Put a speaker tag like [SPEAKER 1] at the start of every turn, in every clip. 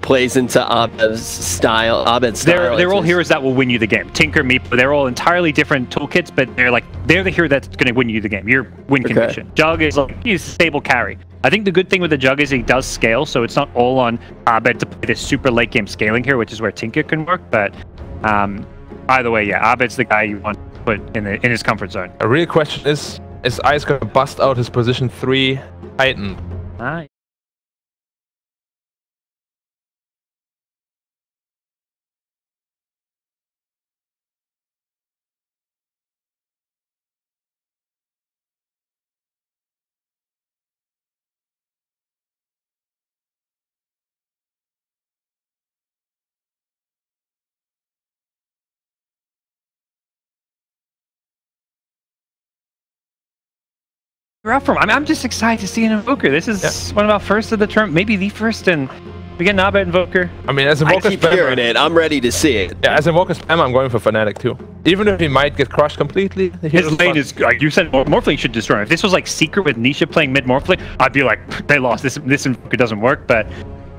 [SPEAKER 1] plays into Abed's style.
[SPEAKER 2] They're all heroes that will win you the game. Tinker, Meep, they're all entirely different toolkits, but they're the hero that's going to win you the game. Your win condition. Jug is he's a stable carry. I think the good thing with the Jug is he does scale, so it's not all on Abed to play this super late game scaling here, which is where Tinker can work. But either way, yeah, Abed's the guy you want to put in his comfort zone.
[SPEAKER 3] A real question is Ice going to bust out his position 3 Titan?
[SPEAKER 2] Rough from. I'm just excited to see an Invoker. This is one of our first of the term, maybe the first, and we get an Abed Invoker.
[SPEAKER 3] I mean, as Invoker
[SPEAKER 1] spammer, I'm ready to see it.
[SPEAKER 3] Yeah, as Invoker spammer, I'm going for Fnatic too. Even if he might get crushed completely.
[SPEAKER 2] His lane is, you said Morphling should destroy him. If this was like Secret with Nisha playing mid Morphling, I'd be like, they lost. This Invoker doesn't work, but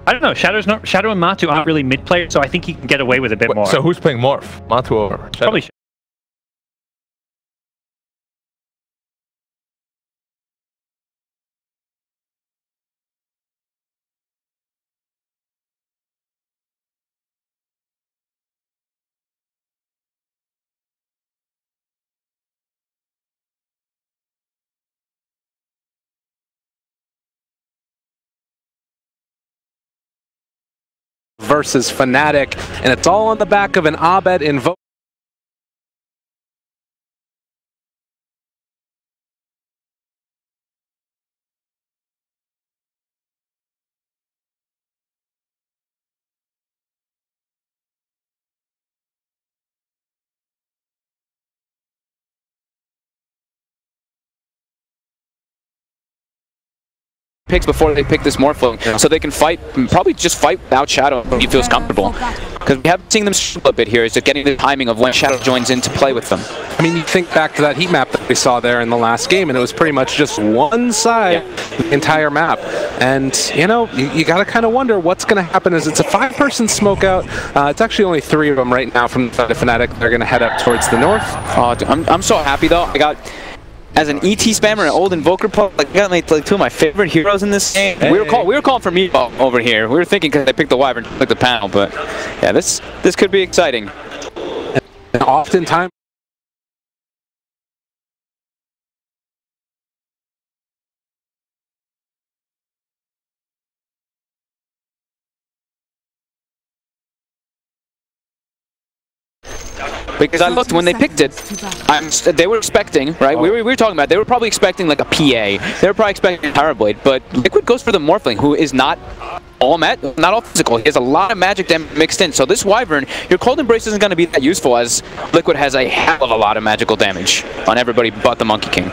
[SPEAKER 2] I don't know. Shadow and Matu aren't really mid players, so I think he can get away with a bit more.
[SPEAKER 3] So who's playing Morph? Matu or Shadow?
[SPEAKER 2] Probably Shadow.
[SPEAKER 4] Versus Fnatic, and it's all on the back of an Abed Invoker.
[SPEAKER 5] Picks before they pick this Morphling, so they can fight, probably just fight without Shadow if he feels comfortable. Because we have seen them struggle a bit here, is just getting the timing of when Shadow joins in to play with them.
[SPEAKER 4] I mean, you think back to that heat map that we saw there in the last game, and it was pretty much just one side, the entire map. And, you know, you got to kind of wonder what's going to happen. Is it's a 5-person smoke out. It's actually only 3 of them right now from the Fnatic. They're going to head up towards the north.
[SPEAKER 5] Oh, dude, I'm so happy, though. I got... As an ET spammer, an old Invoker pro, I got like 2 of my favorite heroes in this game. Hey. We were calling for Meatball over here. We were thinking because they picked the Wyvern to pick the panel, but yeah, this could be exciting.
[SPEAKER 4] And oftentimes,
[SPEAKER 5] because I looked when they picked it, they were expecting, right? We were talking about, they were probably expecting like a PA. They were probably expecting a Power Blade, but Liquid goes for the Morphling, who is not all physical. He has a lot of magic damage mixed in. So this Wyvern, your Cold Embrace isn't going to be that useful, as Liquid has a hell of a lot of magical damage on everybody but the Monkey King.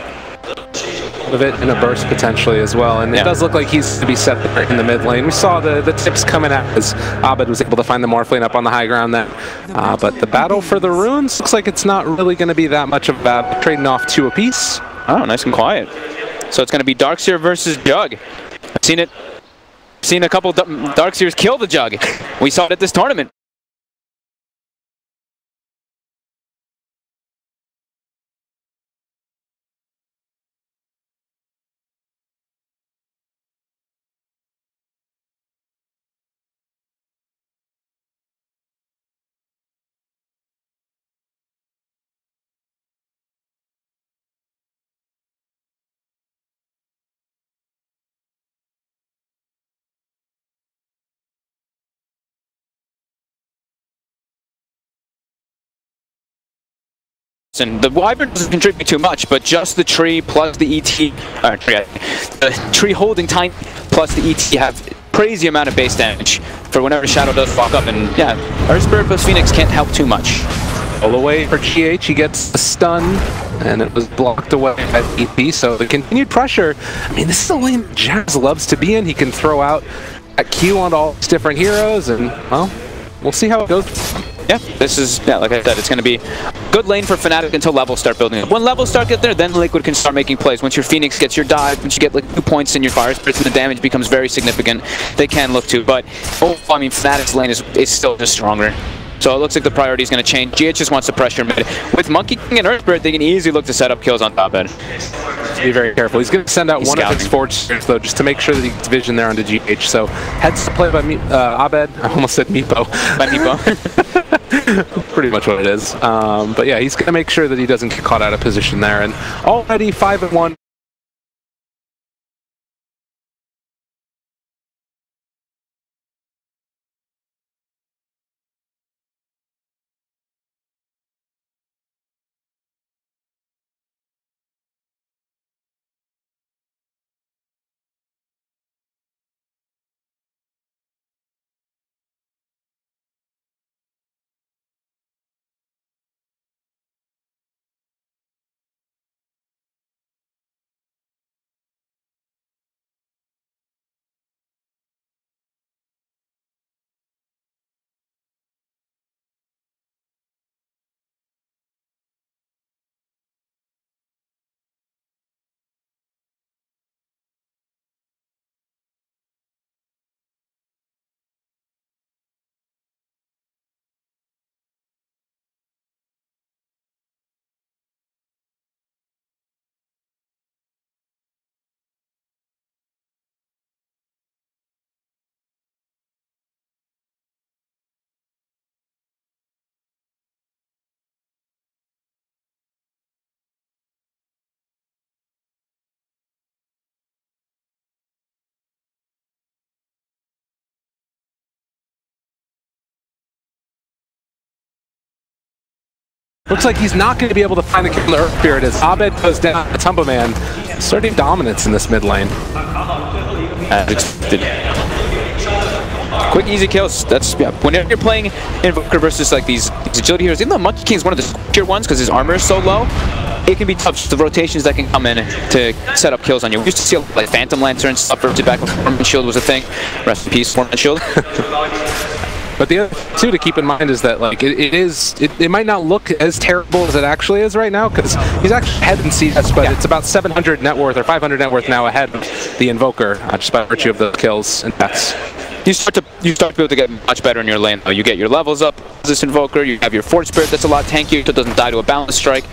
[SPEAKER 4] Of it in a burst potentially as well, and it does look like he's to be set there in the mid lane. We saw the tips coming out as Abed was able to find the Morphling up on the high ground there. But the battle for the runes looks like it's not really going to be that much of a battle, trading off 2 apiece.
[SPEAKER 5] Oh, nice and quiet. So it's going to be Darkseer versus Jug. I've seen a couple Darkseers kill the Jug. We saw it at this tournament. And the Wyvern doesn't contribute too much, but just the tree plus the ET, the tree holding time plus the ET have crazy amount of base damage for whenever Shadow does fuck up, and yeah, our Spirit plus Phoenix can't help too much.
[SPEAKER 4] All away for GH, he gets a stun, and it was blocked away by the EP, so the continued pressure. I mean, this is a lane that Jazz loves to be in. He can throw out a Q on all these different heroes, and, well, we'll see how it goes.
[SPEAKER 5] Yeah, this is, like I said, it's going to be a good lane for Fnatic until levels start building up. When levels start getting there, then Liquid can start making plays. Once your Phoenix gets your dive, once you get like 2 points in your Fire Spirits and the damage becomes very significant, they can look to. But, I mean, Fnatic's lane is still just stronger. So it looks like the priority is going to change. GH just wants to pressure mid. With CHONGQING and Earth Spirit, they can easily look to set up kills on top end.
[SPEAKER 4] Be very careful. He's going to send out one of his Forge Spirits, though, just to make sure that he gets vision there onto GH. So heads to play by Abed. I almost said Meepo.
[SPEAKER 5] By Meepo.
[SPEAKER 4] Pretty much what it is. But yeah, he's going to make sure that he doesn't get caught out of position there. And already 5-1. Looks like he's not going to be able to find the kill in the Earth Spirit as Abed goes down. Tumba Man starting dominance in this mid lane.
[SPEAKER 5] Quick, easy kills. That's, yeah. Whenever you're playing Invoker versus like these agility heroes, even though CHONGQING is one of the tier ones because his armor is so low, it can be tough. The rotations that can come in to set up kills on you. We used to see like Phantom Lanterns suffer to back when Foreman Shield was a thing. Rest in peace, Foreman Shield.
[SPEAKER 4] But the other thing to keep in mind is that like it might not look as terrible as it actually is right now because he's actually ahead in CS, but it's about 700 net worth or 500 net worth now ahead of the Invoker just by virtue of the kills and deaths.
[SPEAKER 5] You start to be able to get much better in your lane though. You get your levels up, this Invoker, you have your Forge Spirit that's a lot tankier so it doesn't die to a balance strike.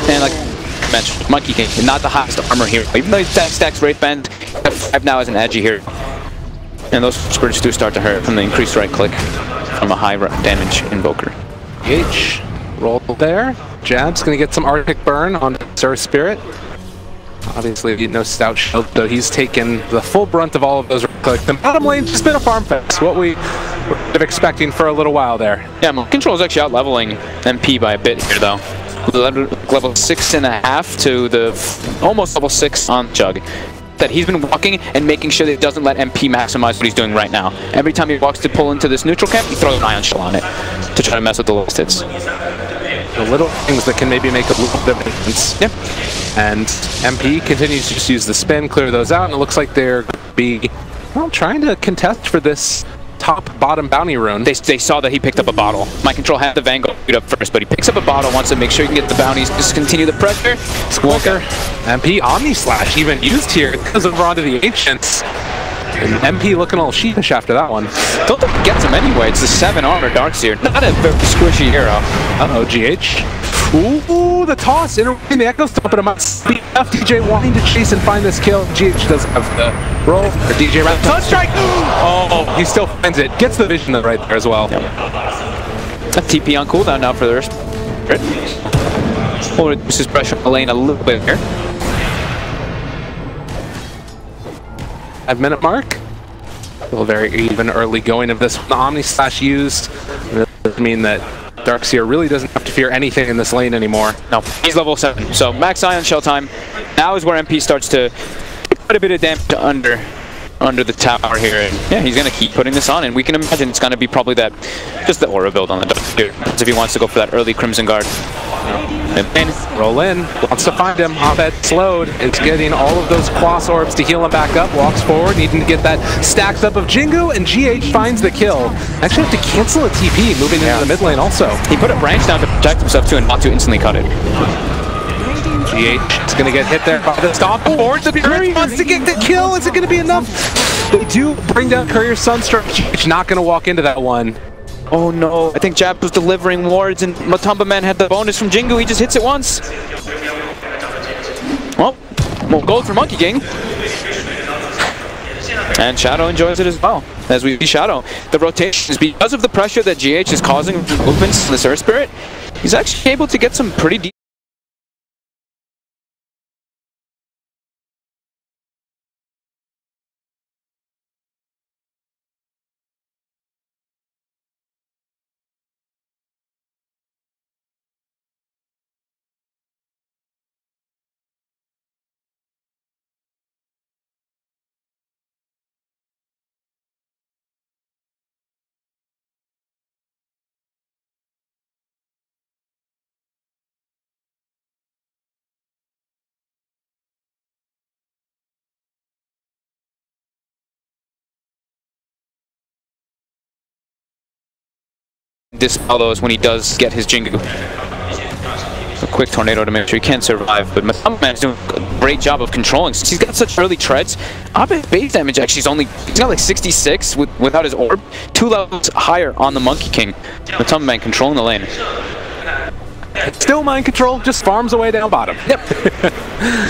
[SPEAKER 5] And like I mentioned, CHONGQING, not the highest armor hero. Even though he stacks Wraithband, 5 now as an edgy hero. And those spirits do start to hurt from the increased right click from a high damage Invoker.
[SPEAKER 4] H roll there. Jab's going to get some Arctic Burn on Sir Spirit. Obviously, no Stout Shield, though he's taken the full brunt of all of those right click. The bottom lane's just been a farm fest, what we were expecting for a little while there.
[SPEAKER 5] Yeah, Control is actually out leveling MP by a bit here, though. Level 6.5 to the almost level 6 on Chug. That he's been walking and making sure that he doesn't let MP maximize what he's doing right now. Every time he walks to pull into this neutral camp, he throws an Ion Shell on it to try to mess with the lowest hits.
[SPEAKER 4] The little things that can maybe make a little bit of difference.
[SPEAKER 5] Yep.
[SPEAKER 4] And MP continues to just use the spin, clear those out, and it looks like they're going to be trying to contest for this top-bottom bounty rune.
[SPEAKER 5] They saw that he picked up a bottle. My Control had the Vanguard up first, but he picks up a bottle, wants to make sure he can get the bounties, just continue the pressure.
[SPEAKER 4] Walker. MP Omni Slash even used here because of onto the Ancients. And MP looking a little sheepish after that one.
[SPEAKER 5] Don't think he gets him anyway. It's the 7 armor Darkseer. Not a very squishy hero.
[SPEAKER 4] Uh-oh, GH. Ooh, the toss. Interrupting the Echo Stomp, but it might be enough. DJ wanting to chase and find this kill. GH does have the roll. Or DJ round. Touch strike! Oh, he still finds it. Gets the vision right there as well.
[SPEAKER 5] Yep. A TP on cooldown now for the rest. We'll reduce his pressure on the lane a little bit here.
[SPEAKER 4] 5-minute mark. Still very even early going of this. The Omni Slash used. It doesn't mean that Darkseer really doesn't have to fear anything in this lane anymore.
[SPEAKER 5] No, he's level 7. So max Ion Shell time. Now is where MP starts to put a bit of damage under under the tower here. And yeah, he's going to keep putting this on, and we can imagine it's going to be probably that, just the aura build on the dude. If he wants to go for that early Crimson Guard. And
[SPEAKER 4] roll in, wants to find him. Abed slowed. It's getting all of those Quas orbs to heal him back up. Walks forward, needing to get that stacked up of Jingu, and GH finds the kill. Actually have to cancel a TP, moving into the mid lane also.
[SPEAKER 5] He put a branch down to protect himself too, and not to instantly cut it.
[SPEAKER 4] GH is going to get hit there by the stomp board. The Courier wants to get the kill. Is it going to be enough? They do bring down Courier Sunstroke. GH not going to walk into that one.
[SPEAKER 5] Oh no, I think Jab was delivering wards, and Matumba Man had the bonus from Jingu. He just hits it once. Well, more gold for Monkey King. And Shadow enjoys it as well. As we see Shadow, the rotation is because of the pressure that GH is causing movements in this Earth Spirit. He's actually able to get some pretty deep. Dispel those when he does get his Jingu. A quick tornado to make sure he can survive, but Matumba Man is doing a great job of controlling. Since he's got such early treads, Abed's base damage actually is he's got like 66 without his orb, 2 levels higher on the Monkey King. Matumba Man controlling the lane.
[SPEAKER 4] Still mind control, just farms away down bottom.
[SPEAKER 5] Yep.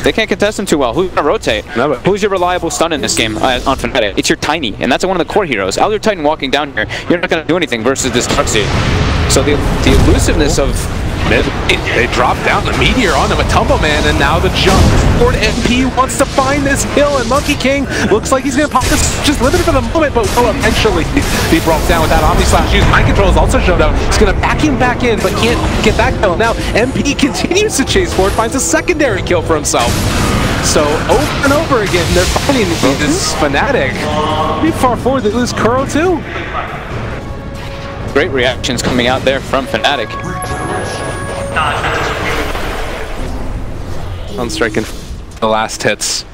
[SPEAKER 5] They can't contest him too well. Who's gonna rotate?
[SPEAKER 4] No,
[SPEAKER 5] Who's your reliable stun in this game on Fnatic? It's your Tiny, and that's one of the core heroes. Elder Titan walking down here, you're not gonna do anything versus this Darkseid. So the elusiveness of
[SPEAKER 4] mid, they drop down the meteor onto Matumba Man, and now the jump forward. MP wants to find this hill, and Monkey King looks like he's gonna pop this, just limited for the moment, but will eventually be brought down with that Omni Slash use. Mind Control has also showed up. He's gonna back him back in, but can't get that kill. Now MP continues to chase forward, finds a secondary kill for himself. So over and over again, they're finding this Fnatic. Pretty far forward, they lose Kuro too.
[SPEAKER 5] Great reactions coming out there from Fnatic.
[SPEAKER 4] Unstriking the last hits.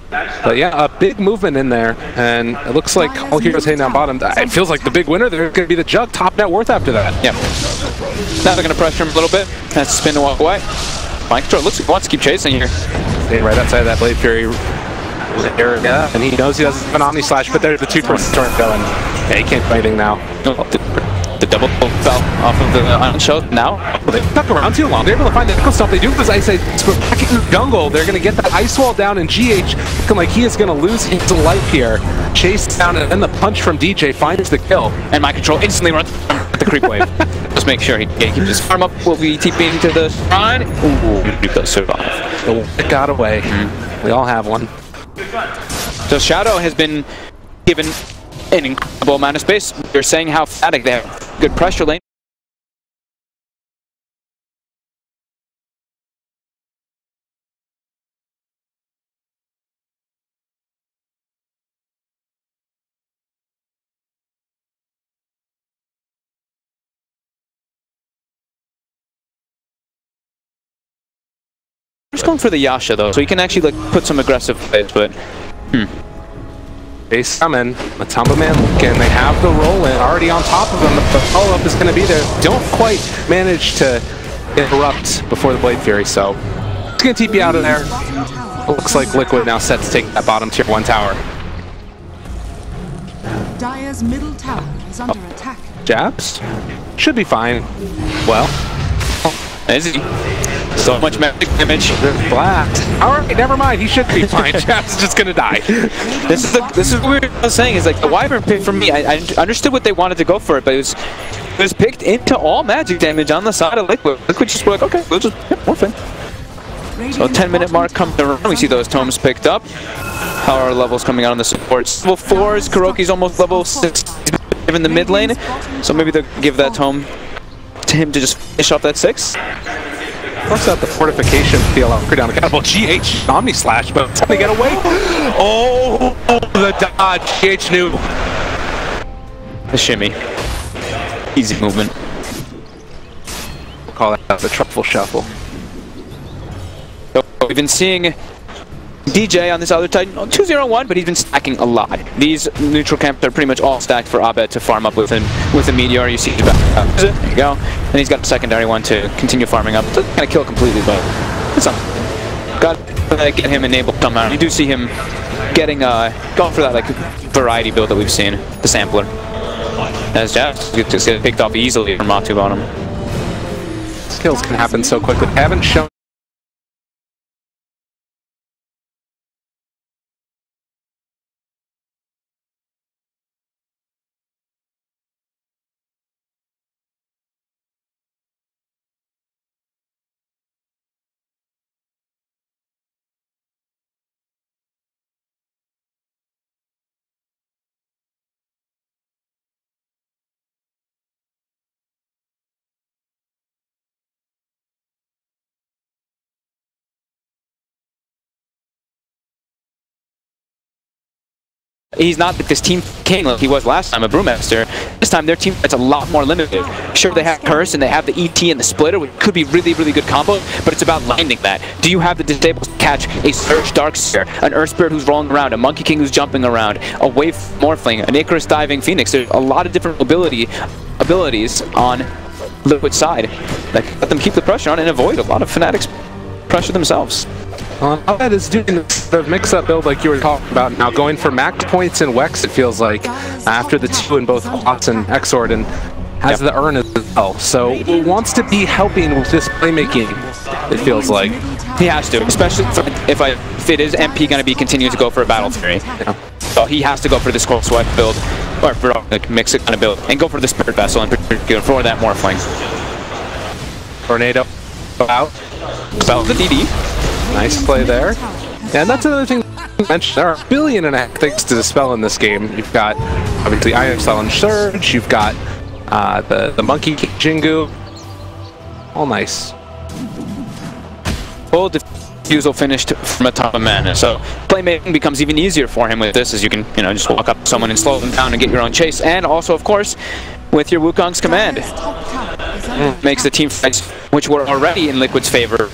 [SPEAKER 4] But yeah, a big movement in there, and it looks like all heroes heading down bottom. It feels like the big winner, they're going to be the Jug, top net worth after that.
[SPEAKER 5] Yep. Now they're going to pressure him a little bit. Has to spin to walk away. Mind Control looks like he wants to keep chasing here.
[SPEAKER 4] Staying right outside of that Blade Fury area, and he knows he doesn't have an Omni Slash, but there's the 2-person turret going. Yeah, he can't do anything now.
[SPEAKER 5] The double fell off of the Iron Show now.
[SPEAKER 4] Well, they stuck around too long. They're able to find the Nickel Stomp. They do this Ice Age, but back in the jungle, they're going to get that Ice Wall down, and GH looking like he is going to lose his life here. Chase down, and then the punch from DJ finds the kill.
[SPEAKER 5] And Mind Control instantly runs the creep wave. Just make sure he keeps his farm up. Will be TPing to the shrine. Ooh, he does survive.
[SPEAKER 4] It got away. We all have one.
[SPEAKER 5] So Shadow has been given an incredible amount of space. They're saying how Fnatic, they have good pressure lane. I'm just going for the Yasha though, so he can actually like put some aggressive plays, but
[SPEAKER 4] They summon, Matumba Man looking, they have the roll in already on top of them, the follow-up is going to be there. Don't quite manage to interrupt before the Blade Fury, so it's going to TP out of there. Looks like Liquid now set to take that bottom tier 1 tower.
[SPEAKER 6] Dire's middle tower is under attack.
[SPEAKER 4] Jabs? Should be fine. Well,
[SPEAKER 5] easy. So much magic damage.
[SPEAKER 4] they're black. Alright, never mind, he should be fine. Jabs is just going to die.
[SPEAKER 5] This is what we were saying, is like the Wyvern pick for me, I understood what they wanted to go for it, but it was picked into all magic damage on the side of Liquid. Liquid just were like, okay, we'll just, morphin. So 10-minute mark comes around, we see those tomes picked up. Power levels coming out on the supports. Level 4s, Kuroki's almost level 6 in the mid lane, so maybe they'll give that tome to him to just finish off that 6.
[SPEAKER 4] Force out the fortification feel out down the catapult. GH Omni Slash, but it's gonna get away. Oh, the dodge. GH knew.
[SPEAKER 5] The shimmy. Easy movement.
[SPEAKER 4] We'll call that the truffle shuffle.
[SPEAKER 5] So we've been seeing DJ on this other Titan 2-0-1, but he's been stacking a lot. These neutral camps are pretty much all stacked for Abed to farm up with him with a meteor. You see, there you go, and he's got a secondary one to continue farming up. Doesn't kind of kill completely, but it's something. Got to get him enabled somehow. You do see him getting going for that like variety build that we've seen, the sampler. As Jazz just get picked off easily from Matu on him.
[SPEAKER 4] Skills can happen so quickly. Haven't shown.
[SPEAKER 5] He's not like this team king like he was last time, a Brewmaster. This time their team fight's a lot more limited. Sure, they have Curse and they have the ET and the Splitter, which could be really, really good combo, but it's about landing that. Do you have the disables to catch a Surge Darkseer, an Earth Spirit who's rolling around, a Monkey King who's jumping around, a Wave Morphling, an Icarus Diving Phoenix? There's a lot of different abilities on Liquid's side that can let them keep the pressure on and avoid a lot of Fnatic's pressure themselves.
[SPEAKER 4] Abed is doing the mix-up build like you were talking about now, going for max points in Wex, it feels like, after the 2 in both Quats and Exord, and has the Urn as well. So wants to be helping with this playmaking, it feels like.
[SPEAKER 5] He has to, especially if it is MP going to be continuing to go for a Battle Fury. Yeah. So he has to go for this Cold Sweat build, or for like mix it kind of build, and go for the Spirit Vessel in particular for that Morphling.
[SPEAKER 4] Tornado out.
[SPEAKER 5] Spell the DD.
[SPEAKER 4] Nice play there. And that's another thing to mention. There are 1.5 billion things to dispel in this game. You've got, obviously, Iron Challenge Surge. You've got the Monkey King Jingu. All nice.
[SPEAKER 5] Full defusal finished from a top of mana. So playmaking becomes even easier for him with this, as you can, just walk up to someone and slow them down and get your own chase. And also, of course, with your Wukong's command. Makes the team fights, which were already in Liquid's favor.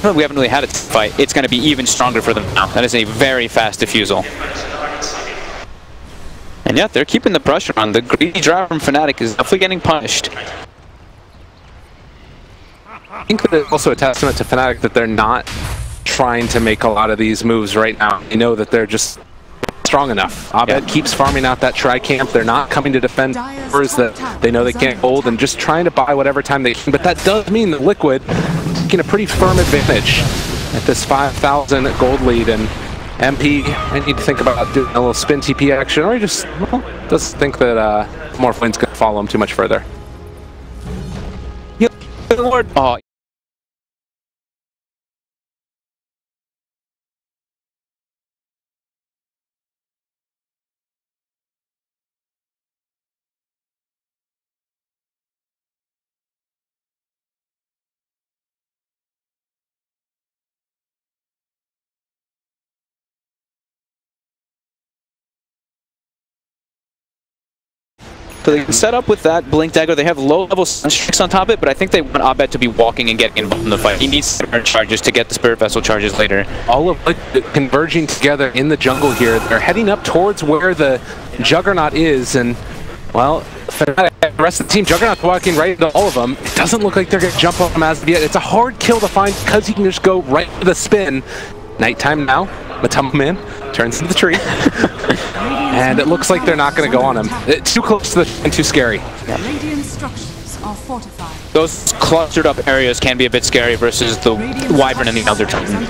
[SPEAKER 5] We haven't really had a fight. It's going to be even stronger for them now. That is a very fast defusal. And yeah, they're keeping the pressure on. The greedy drive from Fnatic is definitely getting punished.
[SPEAKER 4] I think that it's also a testament to Fnatic that they're not trying to make a lot of these moves right now. They know that they're just strong enough. Abed keeps farming out that tri-camp. They're not coming to defend covers that they know they can't hold and just trying to buy whatever time they can. But that does mean that Liquid taking a pretty firm advantage at this 5,000 gold lead, and MP, I need to think about doing a little spin TP action, or he just doesn't think that Morphling's going to follow him too much further.
[SPEAKER 5] Oh. So they can set up with that Blink Dagger. They have low-level strikes on top of it, but I think they want Abed to be walking and getting involved in the fight. He needs Spirit charges to get the Spirit Vessel charges later.
[SPEAKER 4] All of it converging together in the jungle here. They're heading up towards where the Juggernaut is, and, well, the rest of the team, Juggernaut's walking right into all of them. It doesn't look like they're going to jump on him as of yet. It's a hard kill to find because he can just go right to the spin. Nighttime now. Matumbo Man turns into the tree. And it looks like they're not going to go on him. It's too close to the and too scary.
[SPEAKER 6] Radiant structures are fortified.
[SPEAKER 5] Those clustered up areas can be a bit scary versus the Wyvern and the Elder Titan.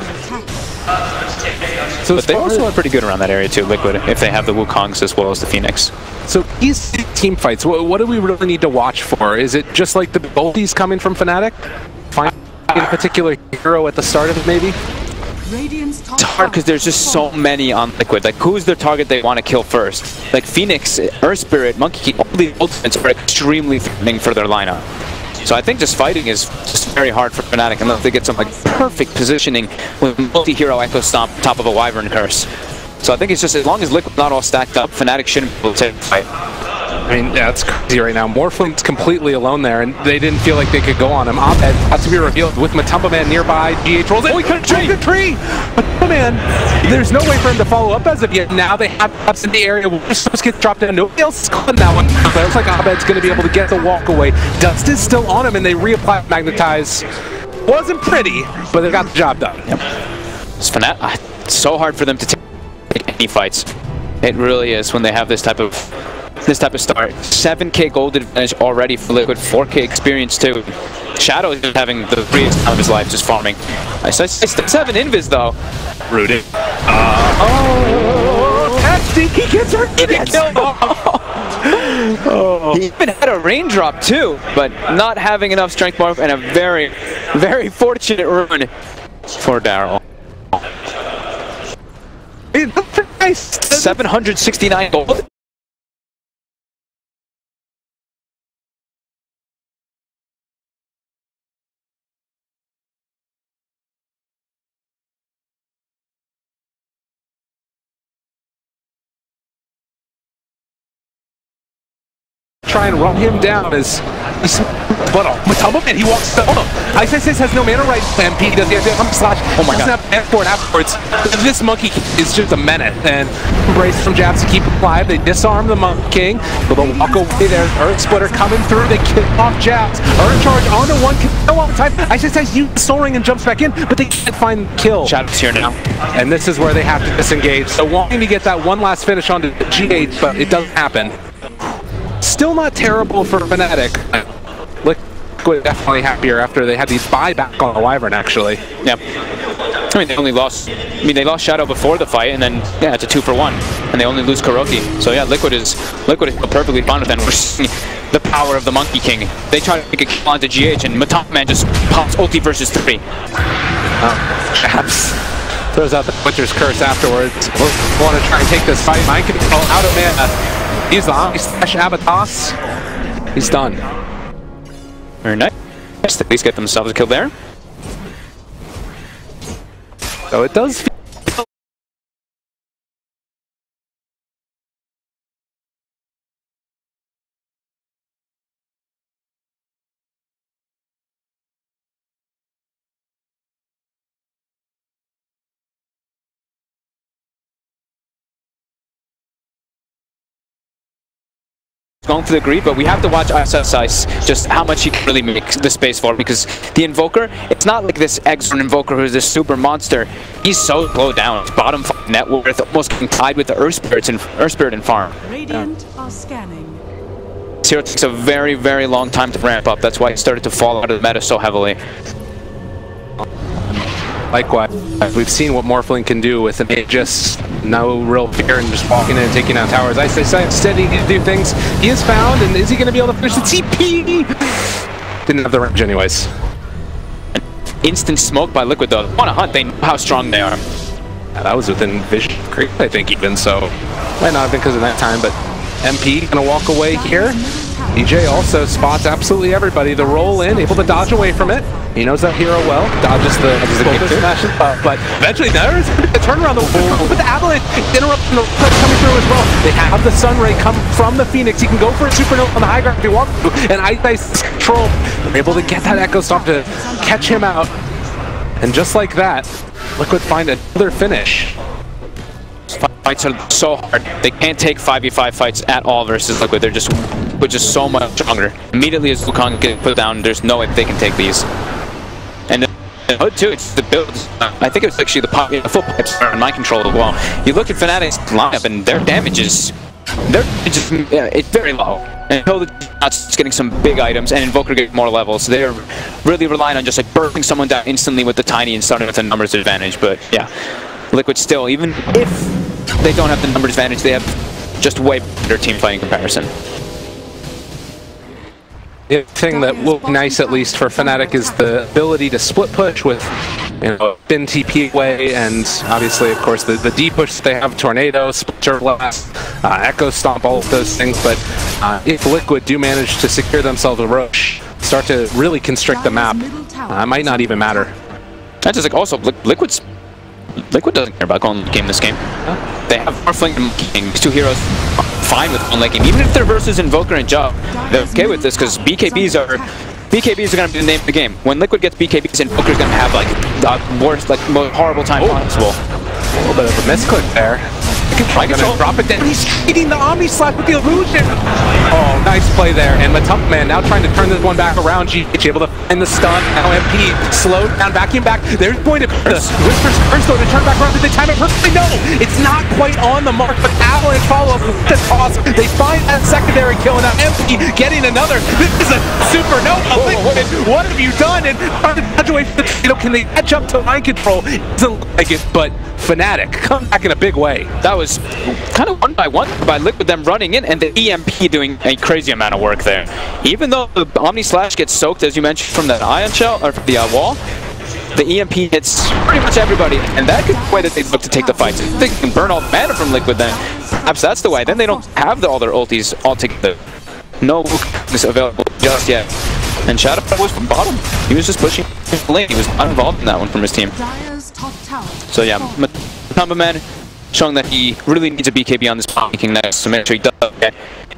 [SPEAKER 4] So
[SPEAKER 5] but they also are pretty good around that area too, Liquid, if they have the Wukongs as well as the Phoenix.
[SPEAKER 4] So these team fights, what do we really need to watch for? Is it just like the bolties coming from Fnatic? Find a particular hero at the start of it, maybe?
[SPEAKER 5] It's hard because there's just so many on Liquid. Like, who's their target they want to kill first? Like, Phoenix, Earth Spirit, Monkey King, all the ultimates are extremely threatening for their lineup. So I think just fighting is just very hard for Fnatic unless they get some like perfect positioning with multi-hero Echo Stomp top of a Wyvern Curse. So I think it's just as long as Liquid's not all stacked up, Fnatic shouldn't be able to take the fight.
[SPEAKER 4] I mean, yeah, it's crazy right now. Morphling's completely alone there, and they didn't feel like they could go on him. Abed has to be revealed with Matumba Man nearby. GH rolls in. Oh, he couldn't drink the tree! Matumba Man, there's no way for him to follow up as of yet. Now they have ups in the area. Just get dropped down. Nobody else is calling that one. But it looks like Abed's going to be able to get the walk away. Dust is still on him, and they reapply Magnetize. Wasn't pretty, but they got the job done.
[SPEAKER 5] Yep. It's Fnatic. It's so hard for them to take any fights. It really is when they have this type of start. 7k gold advantage already for Liquid, 4k experience too. Shadow is just having the freest time of his life, just farming. I still have an invis though.
[SPEAKER 2] Rooted.
[SPEAKER 5] He gets her kill. He even had a raindrop too, but not having enough strength morph and a very, very fortunate run for Daryl. 769 gold.
[SPEAKER 4] Try and run him down as but Matumba Man, he walks down. Ice has no mana right. MP does the slash. Oh my god. Doesn't have mana for it afterwards. This Monkey is just a menace, and embrace from jabs to keep it alive. They disarm the Monkey King. But they'll walk away there. Earth Splitter coming through. They kick off jabs. Earth Charge onto one kill all the time. Ice uses Soul Ring and jumps back in, but they can't find the kill.
[SPEAKER 5] Shadow's here now. And
[SPEAKER 4] this is where they have to disengage. So wanting to get that one last finish onto GH, but it doesn't happen. Still not terrible for Fnatic. Liquid definitely happier after they had these buyback on the Wyvern, actually.
[SPEAKER 5] Yep. I mean, they only lost. I mean, they lost Shadow before the fight, and then yeah, it's a 2-for-1, and they only lose Kuroki. So yeah, Liquid is perfectly fine with that. We're seeing the power of the Monkey King. They try to make a kill onto GH, and Matumba Man just pops ulti versus 3.
[SPEAKER 4] Perhaps throws out the Butcher's Curse afterwards. Want to try and take this fight. Mind control out of mana. He's the slash Abatos. He's done.
[SPEAKER 5] Very nice. At least get themselves a kill there.
[SPEAKER 4] So it does feel
[SPEAKER 5] going for the greed, but we have to watch Ice just how much he can really make the space for, because the Invoker, it's not like this Exorn Invoker who's this super monster. He's so low down. It's bottom net worth, almost getting tied with the Earth Spirit and farm.
[SPEAKER 6] Radiant are scanning.
[SPEAKER 5] Zero takes a very, very long time to ramp up. That's why he started to fall out of the meta so heavily.
[SPEAKER 4] Likewise, we've seen what Morphling can do with just no real fear and just walking in and taking down towers. Ice steady to do things. He is found, and is he going to be able to finish the TP? Didn't have the range anyways.
[SPEAKER 5] An instant smoke by Liquid though. On a hunt, they know how strong they are.
[SPEAKER 4] Yeah, that was within vision creep, I think, even, so might not have been because of that time, but MP gonna walk away here. EJ also spots absolutely everybody. The roll in, able to dodge away from it. He knows that hero well. Dodges the smash, but eventually there's a turnaround the wall with the Avalanche interrupting the coming through as well. They have the Sun Ray come from the Phoenix. He can go for a supernova on the high ground if he wants to, and Ice control. They're able to get that Echo Stomp to catch him out. And just like that, Liquid find another finish.
[SPEAKER 5] Fights are so hard. They can't take 5v5 fights at all versus Liquid. They're just so much stronger. Immediately as Wukong gets put down, there's no way they can take these. And the Hood too, it's the build. I think it was actually the full pipes and mind control as well. You look at Fnatic's lineup and their damage is it's very low. And Hood is getting some big items, and Invoker gets more levels. They're really relying on just like burning someone down instantly with the tiny and starting with a numbers advantage. But yeah, Liquid still, even if they don't have the numbers advantage, they have just way better team fighting comparison.
[SPEAKER 4] The thing that will be nice, at least for Fnatic, is the ability to split push with, thin TP away, and obviously, of course, the D push they have, Tornado, Splinter Blast, Echo Stomp, all of those things. But if Liquid do manage to secure themselves a Roche, start to really constrict the map, It might not even matter.
[SPEAKER 5] That's just like also Liquid doesn't care about going game this game. They have Morphling and King. These two heroes are fine with going late game. Even if they're versus Invoker and Jug, they're okay with this because BKBs are going to be the name of the game. When Liquid gets BKBs, Invoker's going to have like the worst, like most horrible time possible.
[SPEAKER 4] A little bit of a misclick there. Probably gonna drop it down. He's eating the Omni Slash with the illusion. Oh, nice play there. And Matumman now trying to turn this one back around. GH able to find the stun. Now MP slowed down, vacuum back. There's going to the Whisper's first though to turn back around. Did they time it perfectly? No, it's not quite on the mark. But Avalanche follow up with the toss. They find that secondary kill. And now MP getting another. This is a supernova. What have you done? And trying to dodge away from the tornado. Can they catch up to line control? It doesn't look like it, but Fnatic come back in a big way.
[SPEAKER 5] That was kind of one by Liquid, them running in, and the EMP doing a crazy amount of work there. Even though the Omni Slash gets soaked, as you mentioned, from that ion shell, or the wall, the EMP hits pretty much everybody, and that could be the way that they look to take the fights. If they can burn all the mana from Liquid, then perhaps that's the way. Then they don't have all their ultis all together. No is available just yet. And Shadow was from bottom. He was just pushing lane. He was not involved in that one from his team. So yeah, Matumman showing that he really needs a BKB on this King next to make sure he does get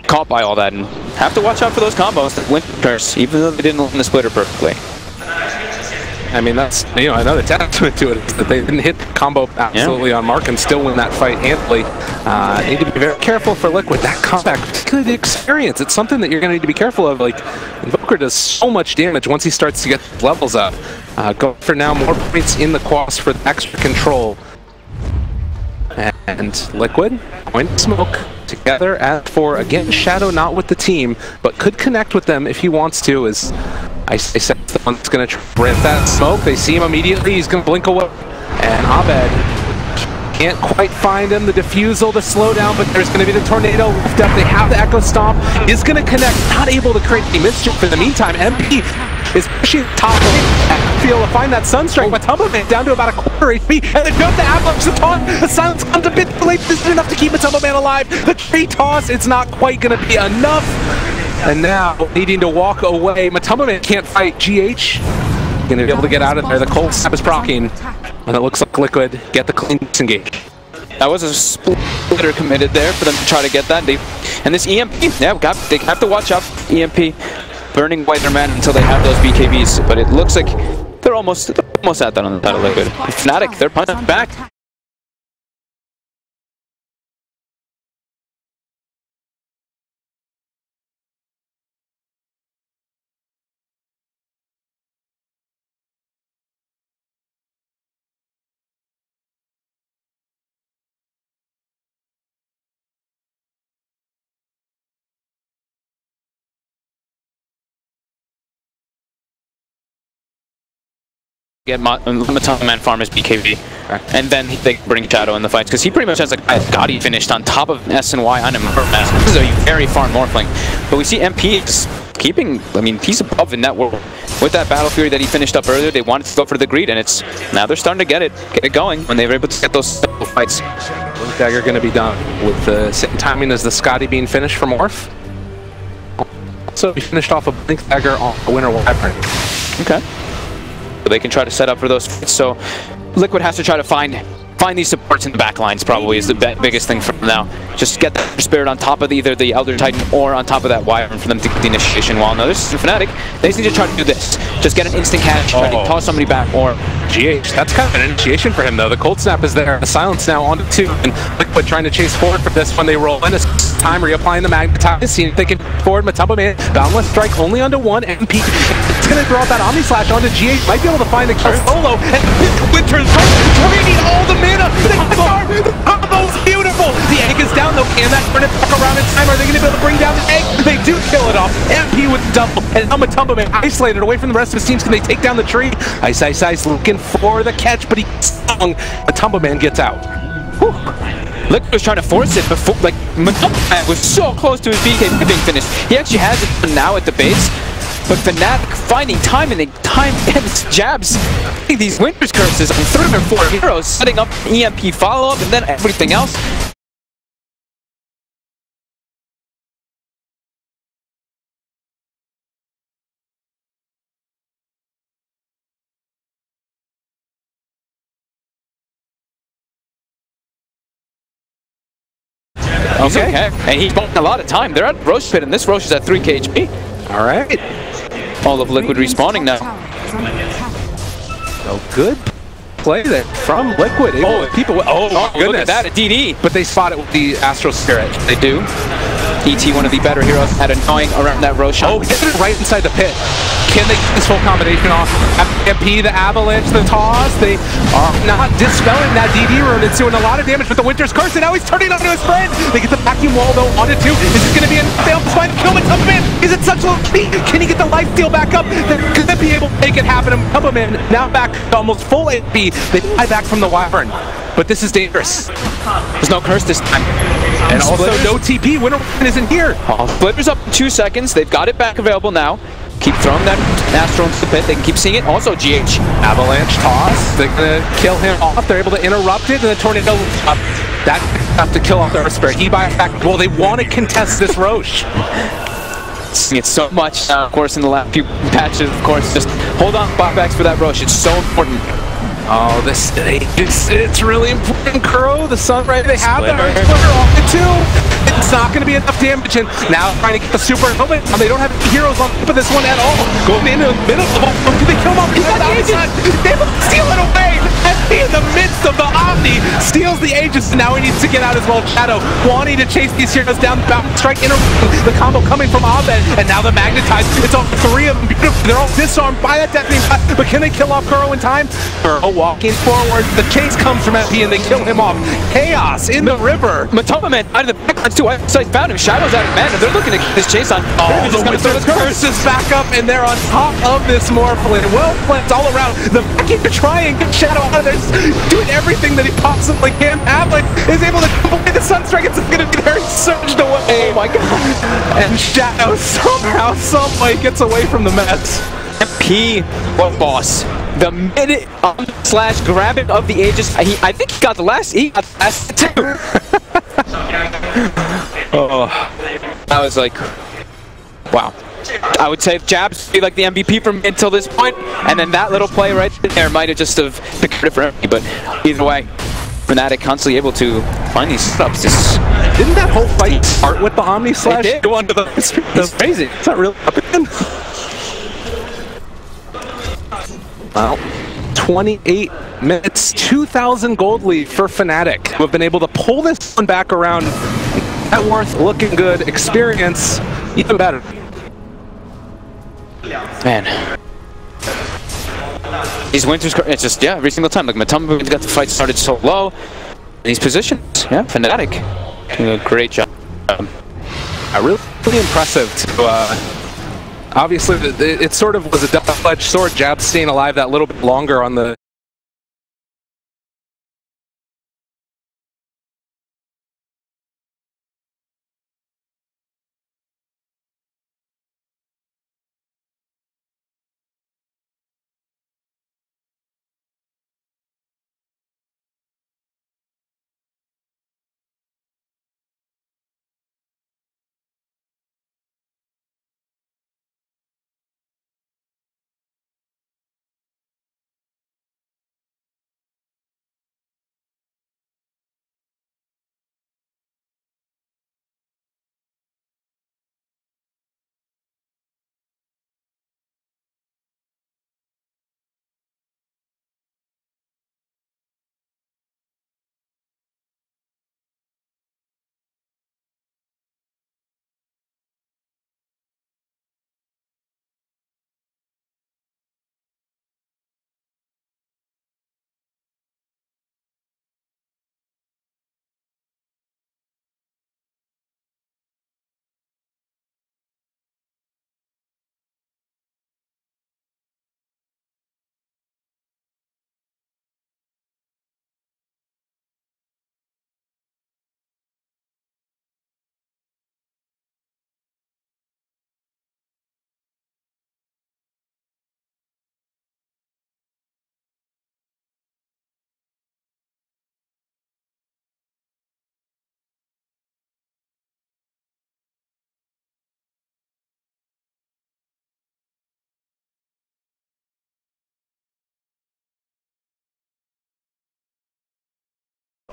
[SPEAKER 5] caught by all that, and have to watch out for those combos that Winter Curse, even though they didn't win the splitter perfectly.
[SPEAKER 4] I mean, that's, you know, another testament to it is that they didn't hit the combo absolutely on mark and still win that fight handily. Need to be very careful for Liquid. That comeback, particularly the experience, it's something that you're going to need to be careful of. Like, Invoker does so much damage once he starts to get levels up. Go for now more points in the quas for the extra control. And Liquid, point smoke together as for, again, Shadow not with the team, but could connect with them if he wants to, as I said, the one that's going to rip that smoke. They see him immediately, he's going to blink away. And Abed can't quite find him, the defusal, the slowdown, but there's going to be the tornado lift up. They have the Echo Stomp, is going to connect, not able to create any mischief. In the meantime, MP is pushing top lane, feel to find that Sunstrike, but Matumman down to about a quarter HP, and they built the Avalanche, the taunt, the silence comes a bit too late. This is enough to keep Matumman alive. The tree toss, it's not quite going to be enough. And now, needing to walk away, Matumman can't fight GH. Going to be able to get out of there. The cold snap is proccing, and it looks like Liquid get the clean disengage.
[SPEAKER 5] That was a splitter committed there for them to try to get that. And this EMP, yeah, they have to watch out for EMP burning away their mana until they have those BKBs. But it looks like they're almost at that on the side of Liquid. Fnatic, they're punching back. Get Matumman farm his BKB, and then they bring Shadow in the fights, because he pretty much has like a Gotti finished on top of SNY on him. This is a very farm Morphling. But we see MP just keeping, I mean, he's above in that world. With that Battle Fury that he finished up earlier, they wanted to go for the greed, and it's now they're starting to get it going when they were able to get those fights.
[SPEAKER 4] Blink Dagger going to be done with the same timing as the Scotty being finished from Morph. So he finished off a Blink Dagger on a Winter Wyvern. Okay.
[SPEAKER 5] So they can try to set up for those fights. So Liquid has to try to find these supports in the back lines, probably is the biggest thing for them now. Just get that Spirit on top of either the Elder Titan or on top of that Wyvern for them to get the initiation. While now this is Fnatic, they just need to try to do this. Just get an instant catch, try to toss somebody back, or
[SPEAKER 4] GH, that's kind of an initiation for him though. The Cold Snap is there, the Silence now on to 2, and Liquid trying to chase forward for this when they roll in. Time reapplying the Magnetize, seeing if they can forward Matumman. Boundless Strike only onto 1 MP. It's going to throw out that Omni Slash onto GH, might be able to find the kill solo, and Winter's draining all the mana. The combo's beautiful. The egg is down though. Can that turn it back around in time? Are they going to be able to bring down the egg? They do kill it off. MP with double, and now Matumman isolated away from the rest of his teams. Can they take down the tree? Ice looking for the catch, but he stung. Matumman gets out. Whew.
[SPEAKER 5] Liquid was trying to force it before, like, Matumman was so close to his BK being finished. He actually has it now at the base, but Fnatic finding time, and they time ends jabs. These Winter's Curses on 3 or 4 heroes, setting up EMP follow-up, and then everything else. He's okay. And he's bought a lot of time. They're at Roche Pit, and this Roche is at 3 KHP.
[SPEAKER 4] All right.
[SPEAKER 5] All of Liquid respawning now.
[SPEAKER 4] Oh, good play there from Liquid. People. Oh, goodness.
[SPEAKER 5] Look at that, a DD.
[SPEAKER 4] But they spot it with the Astral Spirit.
[SPEAKER 5] They do. ET, one of the better heroes, at annoying around that Roshan.
[SPEAKER 4] Oh, hit it right inside the pit. Can they get this full combination off? MP, the Avalanche, the Toss, they are not dispelling that DD rune. It's doing a lot of damage with the Winter's Curse, and now he's turning onto his friend. They get the vacuum wall, though, onto 2. Is it going to be enough? They almost find the kill, but Tubman is at such low speed. Can he get the life steal back up? They're going to be able to make it happen. Tubman now back to almost full HP. They fly back from the Wyvern. But this is dangerous.
[SPEAKER 5] There's no curse this time.
[SPEAKER 4] And also no TP. Winter isn't here.
[SPEAKER 5] Splitter's up in 2 seconds. They've got it back available now. Keep throwing that Astro into the pit. They can keep seeing it. Also, GH.
[SPEAKER 4] Avalanche toss. They're going to kill him off. They're able to interrupt it, and the tornado up. That have to kill off their spirit. He buys back. Well, they want to contest this Roche.
[SPEAKER 5] Seeing it so much, of course, in the last few patches. Of course, just hold on, buybacks for that Roche. It's so important.
[SPEAKER 4] Oh, it's really important, Kuro. The Sunray, they have that Splitter off the 2. It's not going to be enough damage, and now trying to get the super helmet. They don't have heroes on top of this one at all. Going into the middle of the ball. Do they kill him off? He's got the Aegis. They will steal it away. And in the midst of the Omni, steals the Aegis. Now he needs to get out as well. Shadow wanting to chase these heroes down the bound strike. The combo coming from Abed, and now the Magnetize. It's all 3 of them. They're all disarmed by that deathly shot. But can they kill off Kuro in time? Kuro walking forward. The chase comes from MP, and they kill him off. Chaos in the river.
[SPEAKER 5] Matomaman out of the background too. So I found him. Shadow's out of mana. They're looking to get this chase on.
[SPEAKER 4] Oh, the Winter's Curse is back up, and they're on top of this Morphlin. Well planned all around. The vacuum to try and get Shadow out of there, doing everything that he possibly can. Avalanche is able to complete the Sunstrike. It's going to be there. He's surged away. Oh my god. And Shadow somehow, someway gets away from the mess.
[SPEAKER 5] MP, what boss? The minute slash grab it of the Aegis. I think he got the last. He got the last 2.
[SPEAKER 4] Oh,
[SPEAKER 5] I was like, wow. I would say Jabs be like the MVP for me until this point, and then that little play right there might have just have picked it for me. But either way, Fnatic constantly able to find these setups.
[SPEAKER 4] Didn't that whole fight start with the Omni slash?
[SPEAKER 5] It did.
[SPEAKER 4] Go under the. That's crazy. It's not really happening. Well, 28 minutes, 2,000 gold lead for Fnatic, who have been able to pull this one back around. Net worth looking good, experience even better.
[SPEAKER 5] Man. These Winter's Curse, it's just, yeah, every single time. Like, Matumba's got the fight started so low. These positions, yeah, Fnatic doing a great job.
[SPEAKER 4] Really impressive to, obviously, it sort of was a double-edged sword. Jab staying alive that little bit longer on the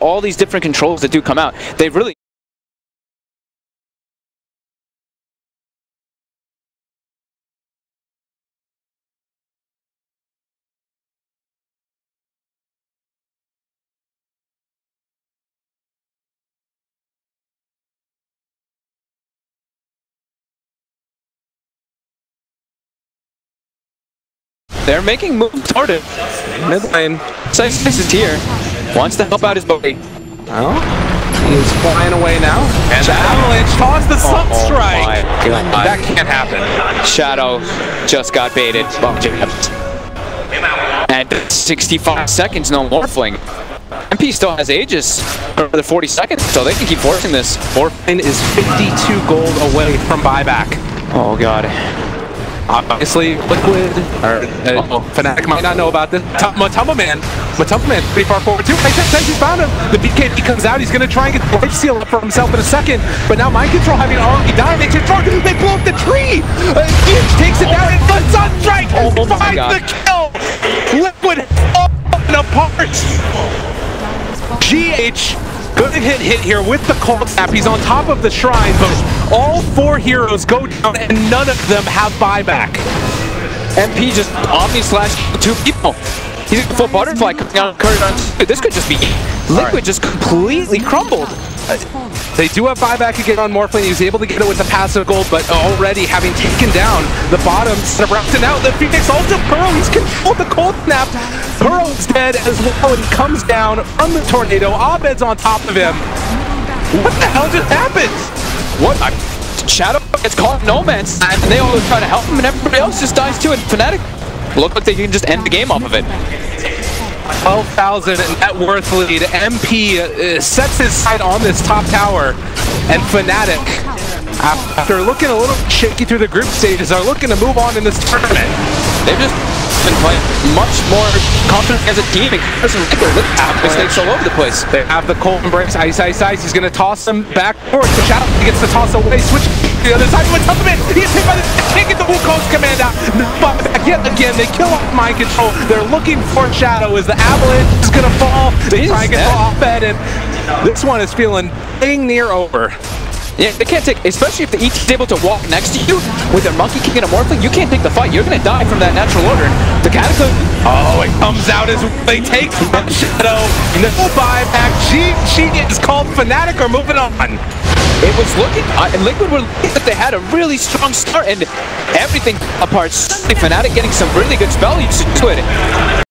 [SPEAKER 5] all these different controls that do come out, they've really They're making moves toward it.
[SPEAKER 4] Mid lane.
[SPEAKER 5] Six is here. Wants to help out his buddy.
[SPEAKER 4] Oh, he's flying away now. And the Avalanche toss the Sunstrike.
[SPEAKER 5] My God.
[SPEAKER 4] That can't happen.
[SPEAKER 5] Shadow just got baited. And 65 seconds, no Morphling. MP still has Aegis for the 40 seconds, so they can keep forcing this.
[SPEAKER 4] Morphling is 52 gold away from buyback.
[SPEAKER 5] Oh God.
[SPEAKER 4] Obviously, Liquid, or Fnatic might not know about this. Matumba Man pretty far forward too. He's found him. The BKB comes out. He's going to try and get the life seal up for himself in a second. But now Mind Control having already died. They blow up the tree. Huge takes it down. And the Sunstrike finds the kill. Liquid falling apart. GH. Good hit here with the cold snap. He's on top of the shrine, but all 4 heroes go down and none of them have buyback.
[SPEAKER 5] MP just Omni slash 2 people. He's a full butterfly coming out. This could just be Liquid just completely crumbled.
[SPEAKER 4] They do have buyback again on Morphling. He was able to get it with the passive gold, but already having taken down the bottom set of routes, and now the Phoenix ulti Burrow. He's controlled the cold snap. Burrow's dead as well, and he comes down from the tornado. Abed's on top of him. What the hell just happened?
[SPEAKER 5] What? Shadow gets caught in no man's land, and they all try to help him, and everybody else just dies too. And Fnatic look like they can just end the game off of it.
[SPEAKER 4] 12,000 net worth lead. MP sets his sight on this top tower, and Fnatic, after looking a little shaky through the group stages, are looking to move on in this tournament.
[SPEAKER 5] They've just been playing much more confident as a team, and mistakes all over the place.
[SPEAKER 4] They have the cold embrace, ice. He's going to toss him back forward to Shadow. He gets the toss away, switch to the other side. He gets hit by the can't get the Wukong's command out. But back yet again, they kill off Mind Control. They're looking for Shadow as the Avalanche is going to fall. They try and get off bed, and this one is feeling dang near over.
[SPEAKER 5] Yeah, they can't take, especially if the ET is able to walk next to you with their Monkey King and a Morphling, you can't take the fight. You're going to die from that natural order. The Cataclysm.
[SPEAKER 4] Oh, it comes out as they take Shadow. No buyback. She is called Fnatic are moving on.
[SPEAKER 5] It was looking, Liquid were looking that they had a really strong start, and everything apart. Fnatic getting some really good spell usage to it.